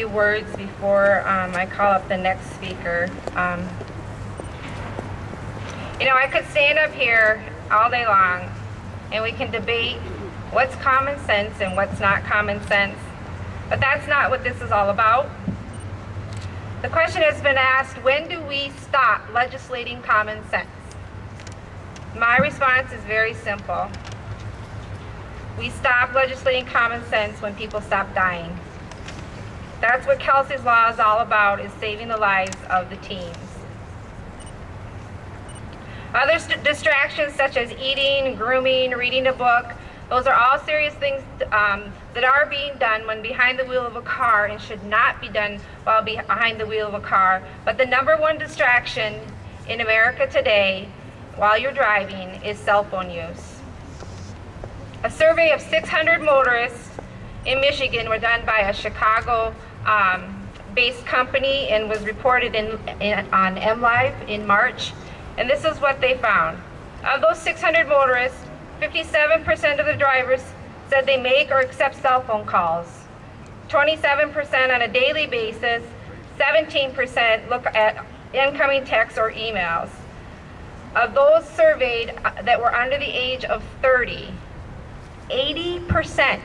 few words before I call up the next speaker. You know, I could stand up here all day long and we can debate what's common sense and what's not common sense, but that's not what this is all about. The question has been asked, when do we stop legislating common sense? My response is very simple. We stop legislating common sense when people stop dying. That's what Kelsey's Law is all about, is saving the lives of the teens. Other distractions such as eating, grooming, reading a book, those are all serious things that are being done when behind the wheel of a car and should not be done while behind the wheel of a car. But the #1 distraction in America today while you're driving is cell phone use. A survey of 600 motorists in Michigan were done by a Chicago-based company and was reported on MLive in March. And this is what they found. Of those 600 motorists, 57% of the drivers said they make or accept cell phone calls. 27% on a daily basis, 17% look at incoming texts or emails. Of those surveyed that were under the age of 30, 80%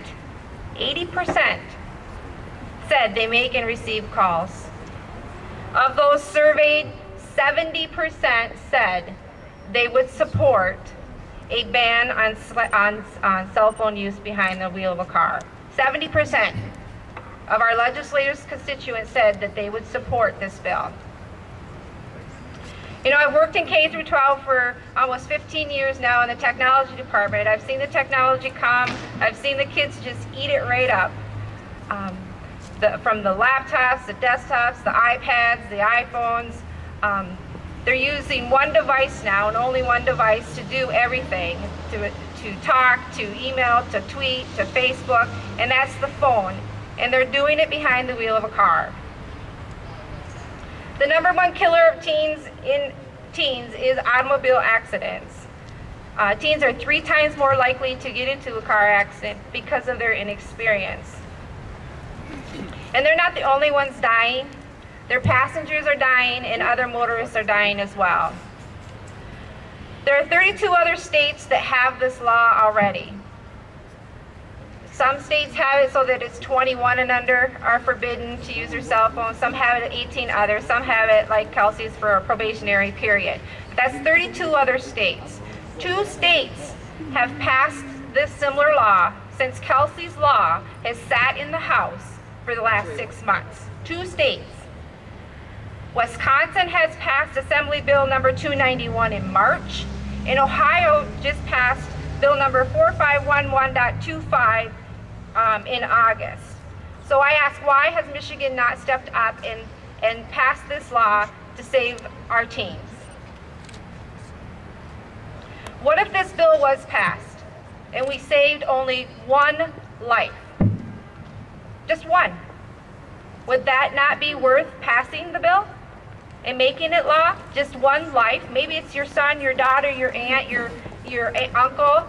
said they make and receive calls. Of those surveyed, 70% said they would support a ban on cell phone use behind the wheel of a car. 70% of our legislators' constituents said that they would support this bill. You know, I've worked in K through 12 for almost 15 years now in the technology department. I've seen the technology come. I've seen the kids just eat it right up. From the laptops, the desktops, the iPads, the iPhones. They're using one device now, and only one device, to do everything, to talk, to email, to tweet, to Facebook, and that's the phone. And they're doing it behind the wheel of a car. The #1 killer of teens is automobile accidents. Teens are 3 times more likely to get into a car accident because of their inexperience. And they're not the only ones dying. Their passengers are dying, and other motorists are dying as well. There are 32 other states that have this law already. Some states have it so that it's 21 and under are forbidden to use their cell phone. Some have it at 18 others. Some have it, like Kelsey's, for a probationary period. That's 32 other states. 2 states have passed this similar law since Kelsey's Law has sat in the House for the last 6 months. 2 states. Wisconsin has passed Assembly Bill number 291 in March, and Ohio just passed Bill number 4511.25 in August. So I ask, why has Michigan not stepped up and passed this law to save our teens? What if this bill was passed and we saved only 1 life? Just 1. Would that not be worth passing the bill and making it law? Just 1 life. Maybe it's your son, your daughter, your aunt, your uncle.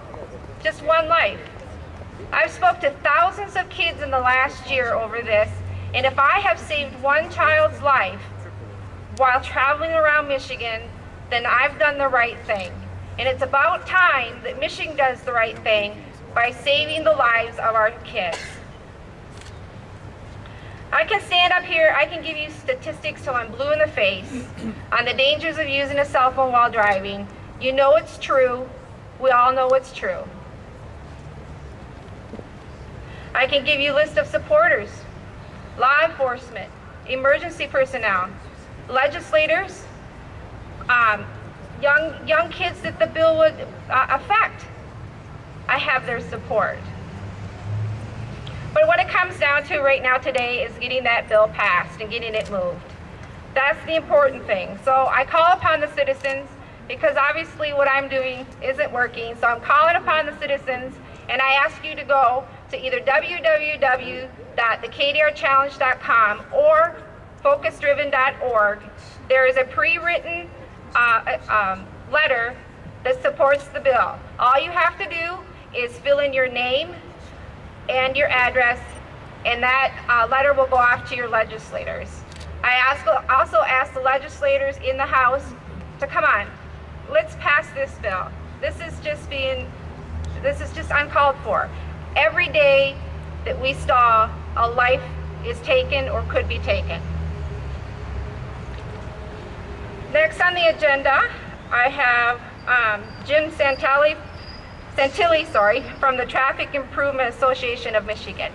Just 1 life. I've spoke to thousands of kids in the last year over this, and if I have saved 1 child's life while traveling around Michigan, then I've done the right thing. And it's about time that Michigan does the right thing by saving the lives of our kids. I can stand up here, I can give you statistics till I'm blue in the face on the dangers of using a cell phone while driving. You know it's true. We all know it's true. I can give you a list of supporters, law enforcement, emergency personnel, legislators, young kids that the bill would affect. I have their support. But what it comes down to right now today is getting that bill passed and getting it moved. That's the important thing. So I call upon the citizens, because obviously what I'm doing isn't working. So I'm calling upon the citizens, and I ask you to go to either www.thekdrchallenge.com or focusdriven.org. There is a pre-written letter that supports the bill. All you have to do is fill in your name and your address and that letter will go off to your legislators. I also ask the legislators in the House to come on, let's pass this bill. This is just uncalled for. Every day that we stall, a life is taken or could be taken. Next on the agenda, I have Jim Santilli, from the Traffic Improvement Association of Michigan.